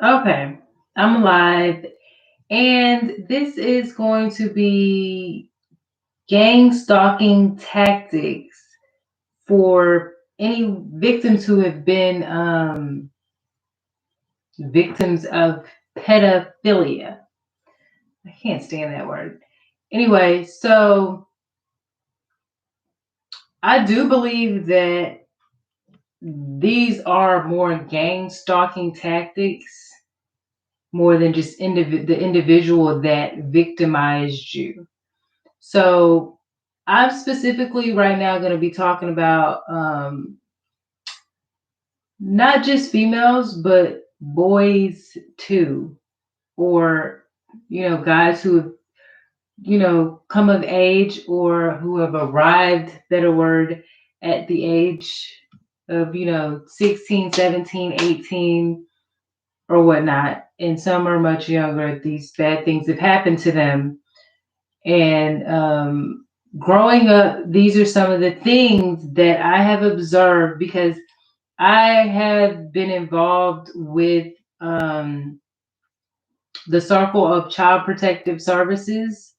Okay, I'm alive, and this is going to be gang stalking tactics for any victims who have been victims of pedophilia. I can't stand that word. Anyway, so I do believe that these are more gang stalking tactics more than just the individual that victimized you. So I'm specifically right now going to be talking about not just females, but boys too, or guys who have come of age or who have arrived, better word, at the age of 16, 17, 18, or whatnot, and some are much younger. These bad things have happened to them, and growing up, these are some of the things that I have observed because I have been involved with the circle of child protective services.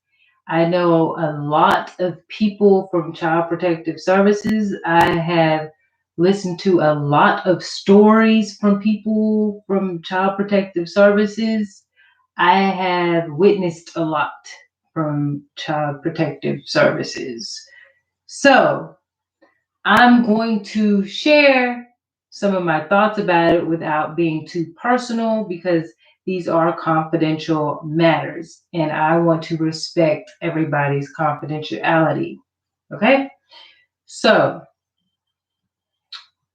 I know a lot of people from child protective services. I have listened to a lot of stories from people from child protective services. I have witnessed a lot from child protective services. So I'm going to share some of my thoughts about it without being too personal because these are confidential matters and I want to respect everybody's confidentiality. Okay? So,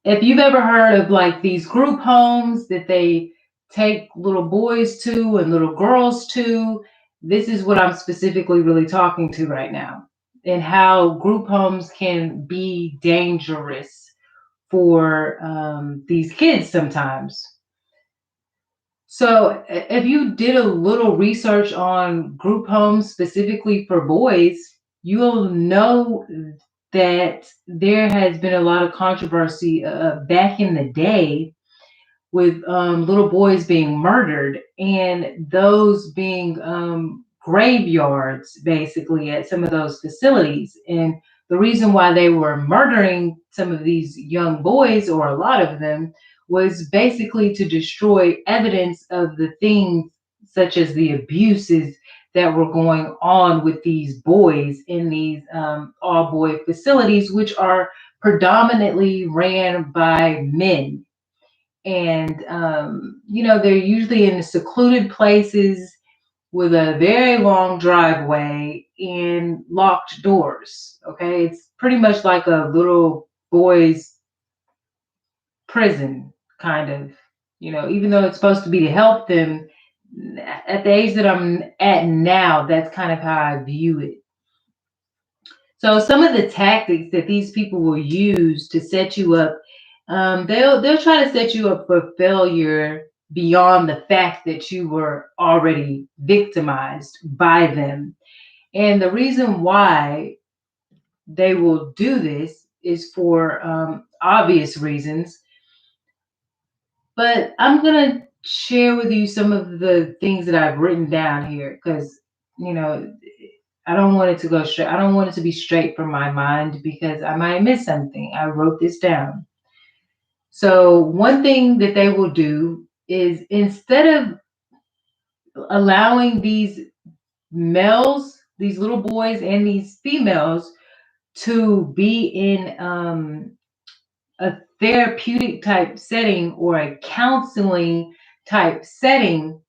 if you've ever heard of like these group homes that they take little boys to and little girls to, this is what I'm specifically really talking to right now, and how group homes can be dangerous for these kids sometimes. So, if you did a little research on group homes specifically for boys, you'll know that there has been a lot of controversy back in the day with little boys being murdered and those being graveyards basically at some of those facilities. And the reason why they were murdering some of these young boys, or a lot of them, was basically to destroy evidence of the things such as the abuses that were going on with these boys in these all boy facilities, which are predominantly ran by men. And they're usually in the secluded places with a very long driveway and locked doors. Okay, it's pretty much like a little boy's prison, kind of. Even though it's supposed to be to help them, at the age that I'm at now, that's kind of how I view it. So some of the tactics that these people will use to set you up, they'll try to set you up for failure beyond the fact that you were already victimized by them. And the reason why they will do this is for obvious reasons. But I'm gonna share with you some of the things that I've written down here because you know I don't want it to go straight. I don't want it to be straight from my mind because I might miss something. I wrote this down. So, one thing that they will do is instead of allowing these males, these little boys, and these females to be in a therapeutic type setting or a counseling type setting,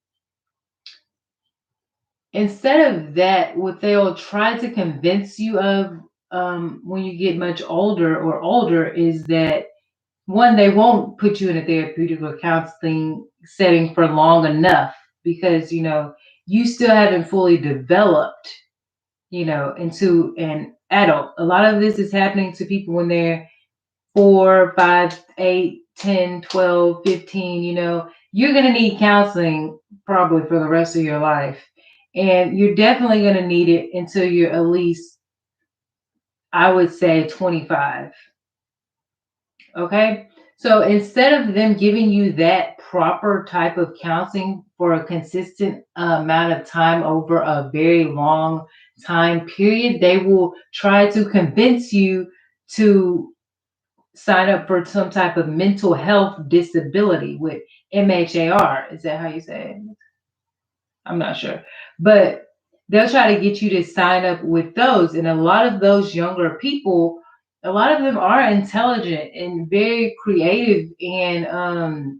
instead of that, what they'll try to convince you of when you get much older is that one, they won't put you in a therapeutic or counseling setting for long enough because you still haven't fully developed into an adult. A lot of this is happening to people when they're 4, 5, 8, 10, 12, 15. You're going to need counseling probably for the rest of your life. And you're definitely going to need it until you're at least, I would say, 25. Okay. So instead of them giving you that proper type of counseling for a consistent amount of time over a very long time period, they will try to convince you to sign up for some type of mental health disability with MHAR. Is that how you say it? I'm not sure. But they'll try to get you to sign up with those. And a lot of those younger people, a lot of them are intelligent and very creative and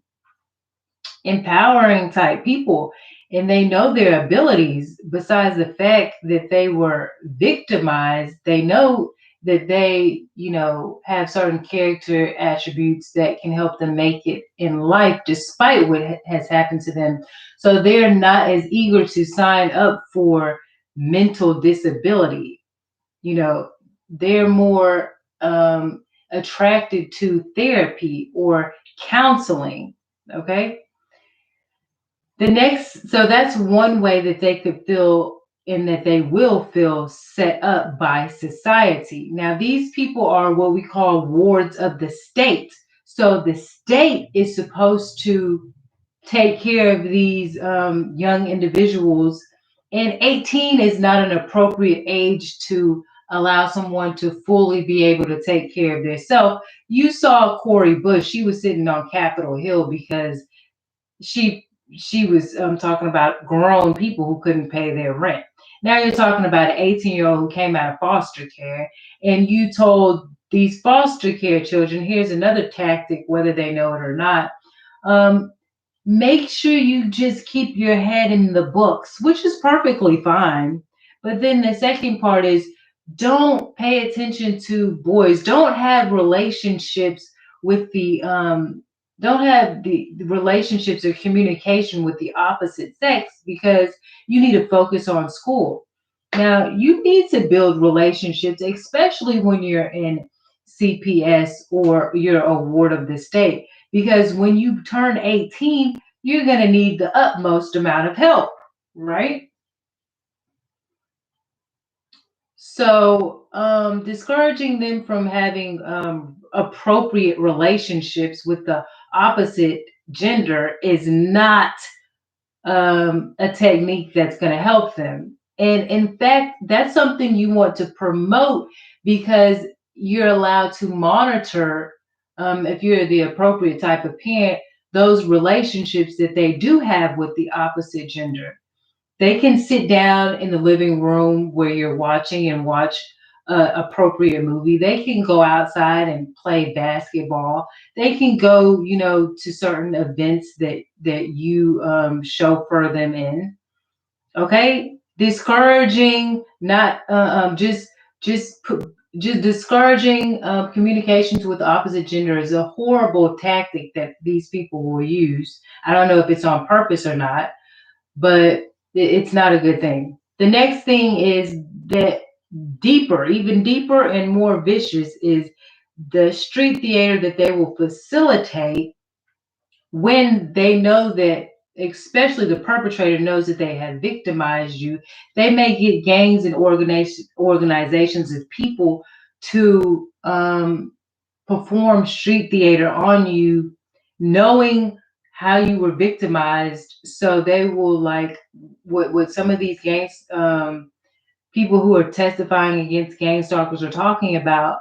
empowering type people, and they know their abilities. Besides the fact that they were victimized, they know that they, have certain character attributes that can help them make it in life despite what has happened to them. So they're not as eager to sign up for mental disability. you know they're more attracted to therapy or counseling. Okay. So that's one way that they could feel, and that they will feel set up by society. Now, these people are what we call wards of the state. So the state is supposed to take care of these young individuals, and 18 is not an appropriate age to allow someone to fully be able to take care of themselves. You saw Cori Bush; she was sitting on Capitol Hill because she she was talking about grown people who couldn't pay their rent. Now you're talking about an 18-year-old who came out of foster care, and you told these foster care children, here's another tactic, whether they know it or not. Um, Make sure you just keep your head in the books, which is perfectly fine. But then the second part is, don't pay attention to boys. Don't have relationships with don't have the relationships or communication with the opposite sex, because you need to focus on school. Now, you need to build relationships, especially when you're in CPS or you're a ward of the state, because when you turn 18, you're going to need the utmost amount of help, right? So, discouraging them from having appropriate relationships with the opposite gender is not a technique that's going to help them. And in fact, that's something you want to promote, because you're allowed to monitor, if you're the appropriate type of parent, those relationships that they do have with the opposite gender. They can sit down in the living room where you're watching and watch a appropriate movie. They can go outside and play basketball. They can go, to certain events that you chauffeur them in. Okay, discouraging, not just pu- just discouraging communications with the opposite gender is a horrible tactic that these people will use. I don't know if it's on purpose or not, but it's not a good thing. The next thing is that deeper, even deeper and more vicious, is the street theater that they will facilitate when they know that, especially the perpetrator knows that they have victimized you. They may get gangs and organizations of people to perform street theater on you, knowing how you were victimized. So they will, like, what some of these gangs, people who are testifying against gang stalkers are talking about,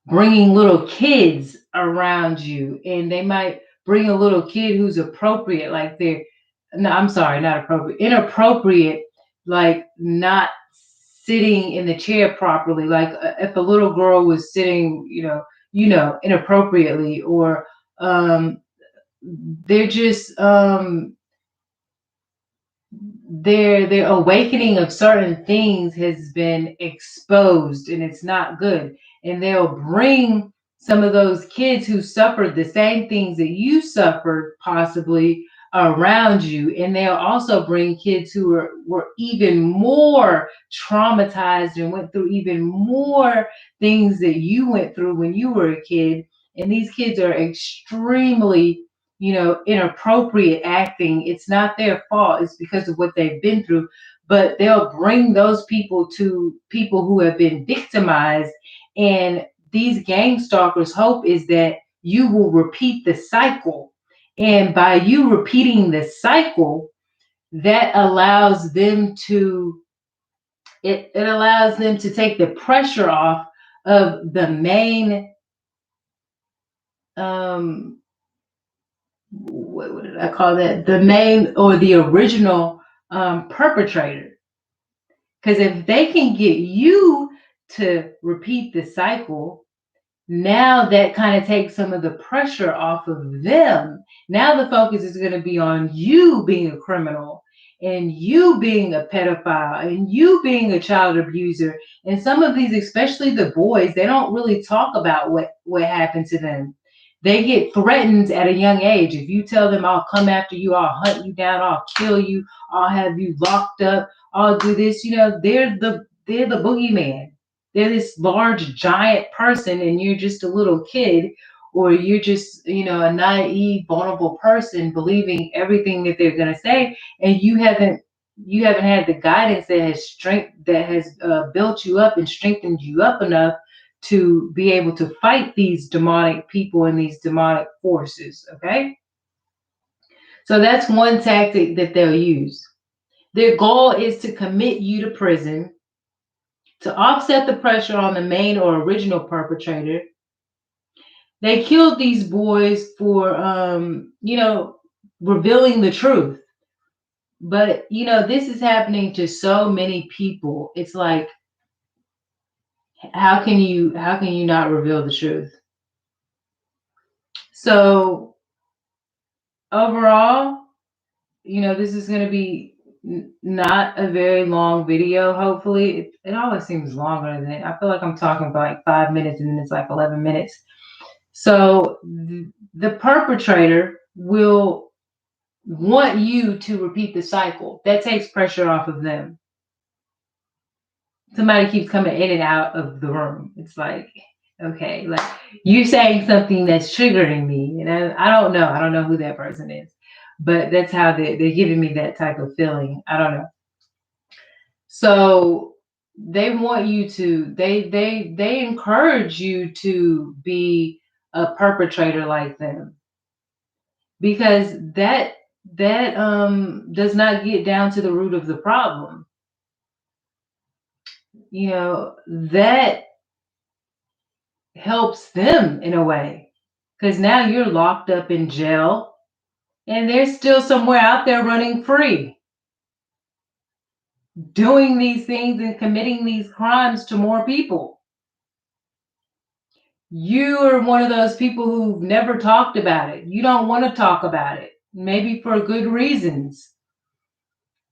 bringing little kids around you, and they might bring a little kid who's appropriate, like they're, no, I'm sorry, not appropriate, inappropriate, like not sitting in the chair properly, like if a little girl was sitting, inappropriately, or they're just their awakening of certain things has been exposed, and it's not good. And they'll bring some of those kids who suffered the same things that you suffered possibly around you, and they'll also bring kids who were even more traumatized and went through even more things that you went through when you were a kid. And these kids are extremely, inappropriate acting. It's not their fault. It's because of what they've been through. But they'll bring those people to people who have been victimized. And these gang stalkers' hope is that you will repeat the cycle. And by you repeating the cycle, that allows them to it allows them to take the pressure off of the main um what did I call that? The main or the original perpetrator. Because if they can get you to repeat the cycle, now that kind of takes some of the pressure off of them. Now the focus is going to be on you being a criminal and you being a pedophile and you being a child abuser. And some of these, especially the boys, they don't really talk about what happened to them. They get threatened at a young age. If you tell them, I'll come after you, I'll hunt you down, I'll kill you, I'll have you locked up, I'll do this, they're the boogeyman. They're this large giant person and you're just a little kid, or you're just a naive vulnerable person believing everything that they're going to say, and you haven't had the guidance that has built you up and strengthened you up enough to be able to fight these demonic people and these demonic forces. Okay, so that's one tactic that they'll use. Their goal is to commit you to prison. To offset the pressure on the main or original perpetrator, they killed these boys for, revealing the truth. But, this is happening to so many people. It's like, how can you not reveal the truth? So overall, this is going to be not a very long video. Hopefully, it always seems longer than it. I feel like I'm talking for like 5 minutes and then it's like 11 minutes. So the perpetrator will want you to repeat the cycle. That takes pressure off of them. Somebody keeps coming in and out of the room. It's like, okay, like you saying something that's triggering me, and I don't know. I don't know who that person is, but that's how they're giving me that type of feeling. I don't know. So they want you to. They encourage you to be a perpetrator like them, because that does not get down to the root of the problem. That helps them in a way, because now you're locked up in jail and they're still somewhere out there running free, doing these things and committing these crimes to more people. You are one of those people who've never talked about it. You don't want to talk about it, maybe for good reasons.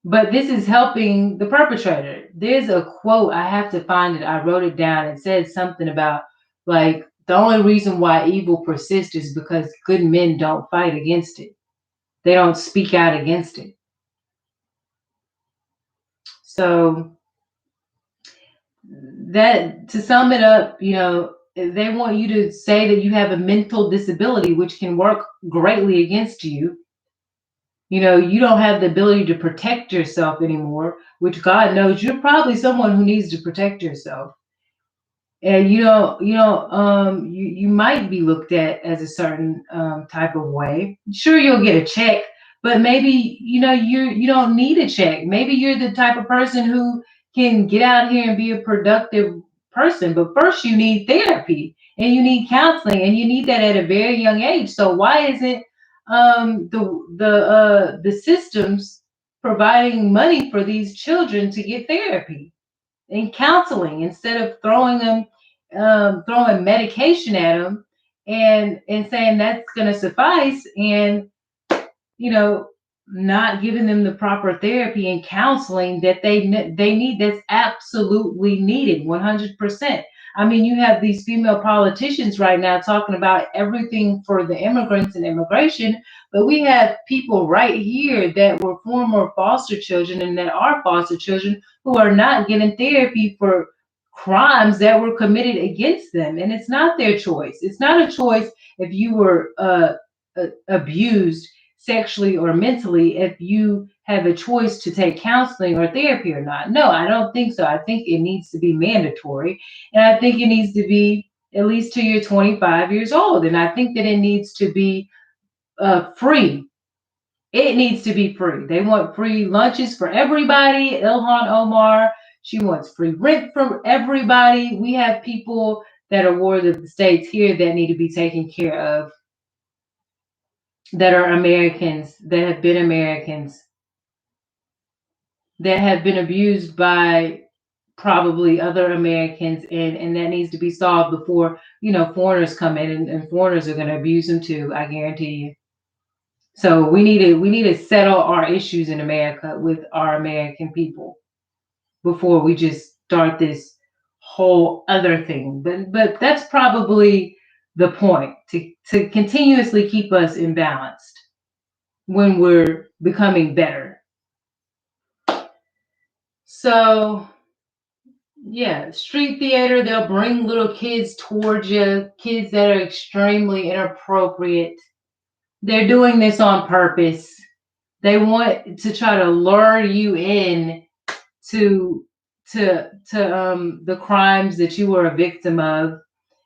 But this is helping the perpetrator. There's a quote, I have to find it. I wrote it down. It said something about, like, the only reason why evil persists is because good men don't fight against it. They don't speak out against it. So that, to sum it up, they want you to say that you have a mental disability, which can work greatly against you. You don't have the ability to protect yourself anymore, which God knows you're probably someone who needs to protect yourself. And you might be looked at as a certain type of way. Sure, you'll get a check, but maybe you don't need a check. Maybe you're the type of person who can get out here and be a productive person. But first, you need therapy and you need counseling, and you need that at a very young age. So why isn't the systems providing money for these children to get therapy and counseling, instead of throwing medication at them and saying that's going to suffice, and you know not giving them the proper therapy and counseling that they need, that's absolutely needed 100%. I mean, you have these female politicians right now talking about everything for the immigrants and immigration, but we have people right here that were former foster children and that are foster children who are not getting therapy for crimes that were committed against them. And it's not their choice. It's not a choice if you were abused sexually or mentally, if you have a choice to take counseling or therapy or not. No, I don't think so. I think it needs to be mandatory, and I think it needs to be at least till you're 25 years old. And I think that it needs to be free. It needs to be free. They want free lunches for everybody. Ilhan Omar, she wants free rent for everybody. We have people that are wards of the states here that need to be taken care of, that are Americans, that have been abused by probably other Americans, and that needs to be solved before, foreigners come in, and foreigners are going to abuse them too, I guarantee you. So we need to settle our issues in America with our American people before we just start this whole other thing. But that's probably the point, to continuously keep us imbalanced when we're becoming better. So yeah, street theater, they'll bring little kids towards you, kids that are extremely inappropriate. They're doing this on purpose. They want to try to lure you in to the crimes that you were a victim of,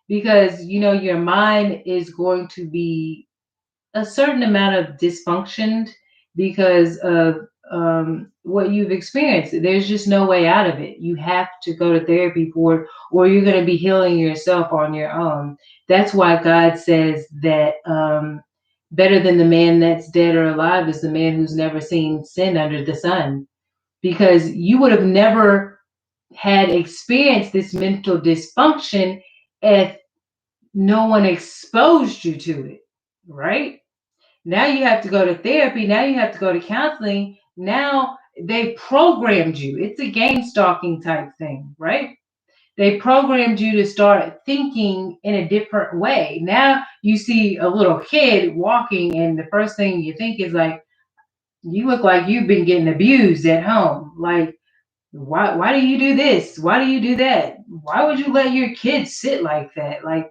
because your mind is going to be a certain amount of dysfunctioned because of what you've experienced. There's just no way out of it. You have to go to therapy for it, or you're going to be healing yourself on your own. That's why God says that better than the man that's dead or alive is the man who's never seen sin under the sun, because you would have never had experienced this mental dysfunction if no one exposed you to it, right? Now you have to go to therapy. Now you have to go to counseling. Now they programmed you. It's a game stalking type thing, right? They programmed you to start thinking in a different way. Now you see a little kid walking, and the first thing you think is like, you look like you've been getting abused at home. Like, why do you do this? Why do you do that? Why would you let your kids sit like that? Like,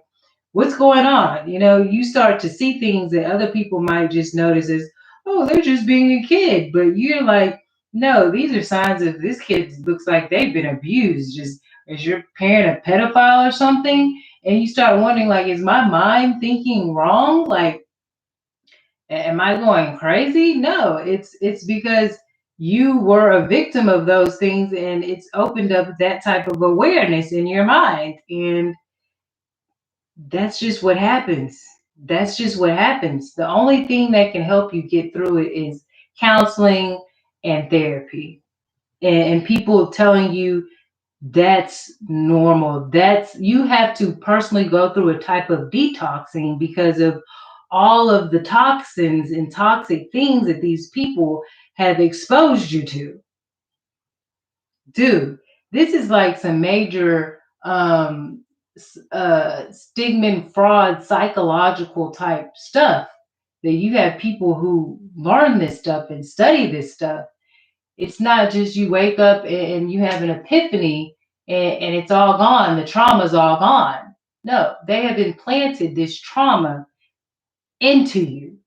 what's going on? You start to see things that other people might just notice as, oh, they're just being a kid. But you're like, no, these are signs of this kid looks like they've been abused. Just, is your parent a pedophile or something? And you start wondering, like, is my mind thinking wrong? Like, am I going crazy? No, it's because you were a victim of those things, and it's opened up that type of awareness in your mind. And that's just what happens. That's just what happens. The only thing that can help you get through it is counseling and therapy. And people telling you that's normal. You have to personally go through a type of detoxing because of all of the toxins and toxic things that these people have exposed you to. Dude, this is like some major stigma and fraud, psychological type stuff, that you have people who learn this stuff and study this stuff. It's not just you wake up and you have an epiphany, and it's all gone. The trauma's all gone. No, they have implanted this trauma into you.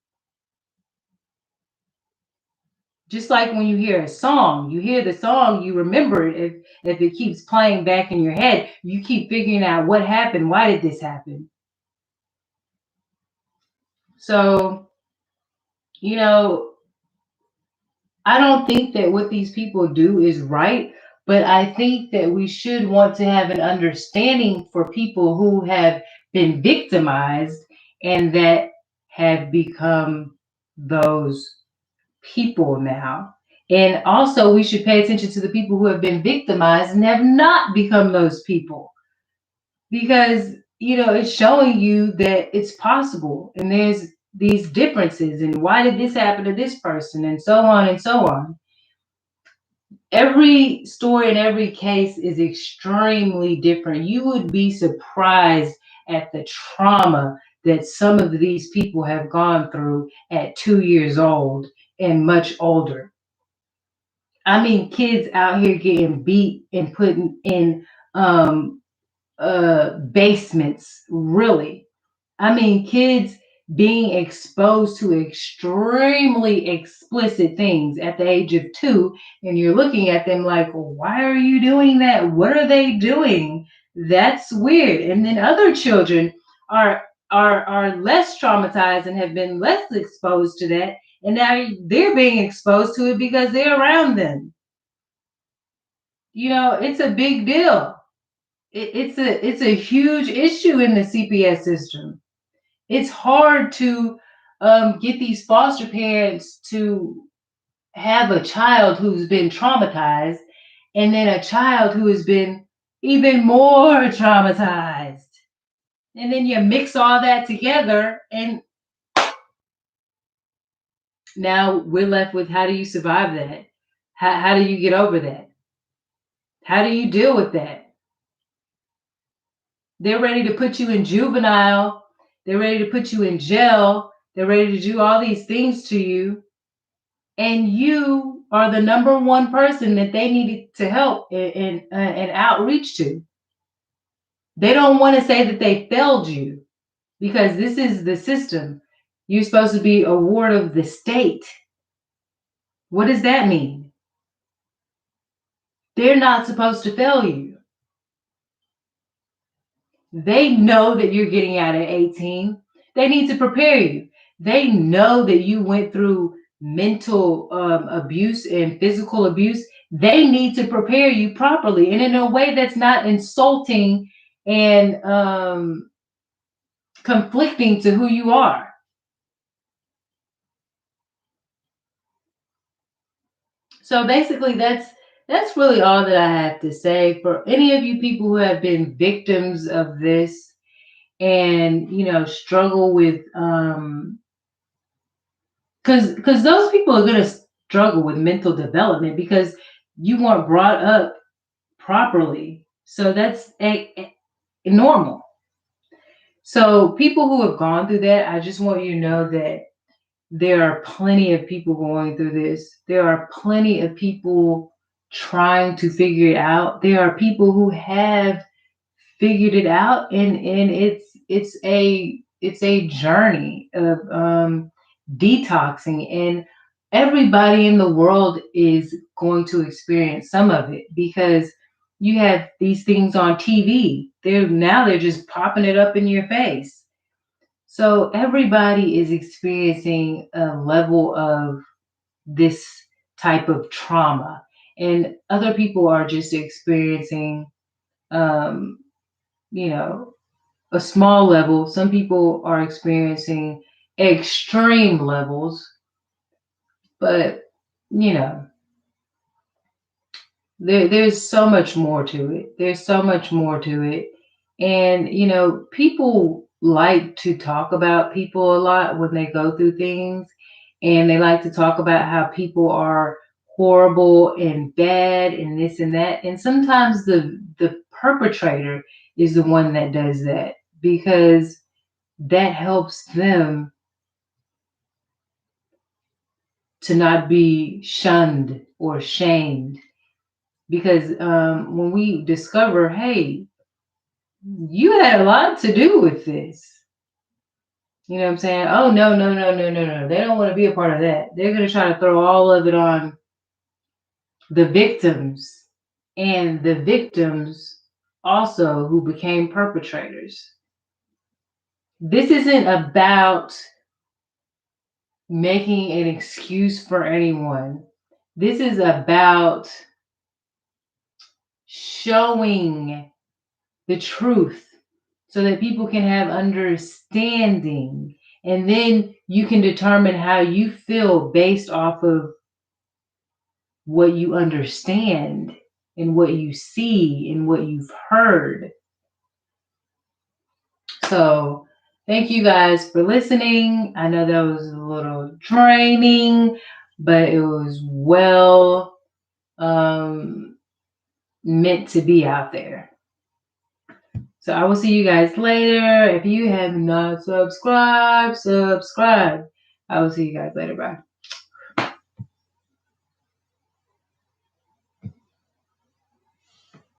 Just like when you hear a song, you hear the song, you remember it. If it keeps playing back in your head, you keep figuring out what happened. Why did this happen? So, you know, I don't think that what these people do is right, but I think that we should want to have an understanding for people who have been victimized and that have become those people now. And also, we should pay attention to the people who have been victimized and have not become those people, because it's showing you that it's possible, and there's these differences, and why did this happen to this person, and so on and so on. Every story and every case is extremely different. You would be surprised at the trauma that some of these people have gone through at 2 years old and much older. I mean, kids out here getting beat and put in basements, really. I mean, kids being exposed to extremely explicit things at the age of 2, and you're looking at them like, why are you doing that? What are they doing? That's weird. And then other children are are less traumatized and have been less exposed to that, and now they're being exposed to it because they're around them. It's a big deal. It's a huge issue in the CPS system. It's hard to get these foster parents to have a child who's been traumatized and then a child who has been even more traumatized. And then you mix all that together, and now we're left with, how do you survive that? How do you get over that? How do you deal with that? They're ready to put you in juvenile. They're ready to put you in jail. They're ready to do all these things to you. And you are the number one person that they needed to help and outreach to. They don't want to say that they failed you, because this is the system. You're supposed to be a ward of the state. What does that mean? They're not supposed to fail you. They know that you're getting out at 18. They need to prepare you. They know that you went through mental abuse and physical abuse. They need to prepare you properly and in a way that's not insulting and conflicting to who you are. So basically, that's really all that I have to say. For any of you people who have been victims of this and struggle with because those people are going to struggle with mental development because you weren't brought up properly. So that's normal. So people who have gone through that, I just want you to know that there are plenty of people going through this. There are plenty of people trying to figure it out. There are people who have figured it out, and it's a journey of detoxing, and everybody in the world is going to experience some of it because you have these things on TV. They're just popping it up in your face. So everybody is experiencing a level of this type of trauma, and other people are just experiencing um, you know a small level. Some people are experiencing extreme levels, but you know, there's so much more to it. There's so much more to it. And people like to talk about people a lot when they go through things, and they like to talk about how people are horrible and bad and this and that. And sometimes the perpetrator is the one that does that, because that helps them to not be shunned or shamed. Because when we discover, hey, you had a lot to do with this. You know what I'm saying? Oh, no, no, no, no, no, no. They don't want to be a part of that. They're going to try to throw all of it on the victims, and the victims also who became perpetrators. This isn't about making an excuse for anyone. This is about showing the truth so that people can have understanding, and then you can determine how you feel based off of what you understand and what you see and what you've heard. So thank you guys for listening. I know that was a little draining, but it was well meant to be out there. So I will see you guys later. If you have not subscribed, subscribe. I will see you guys later. Bye.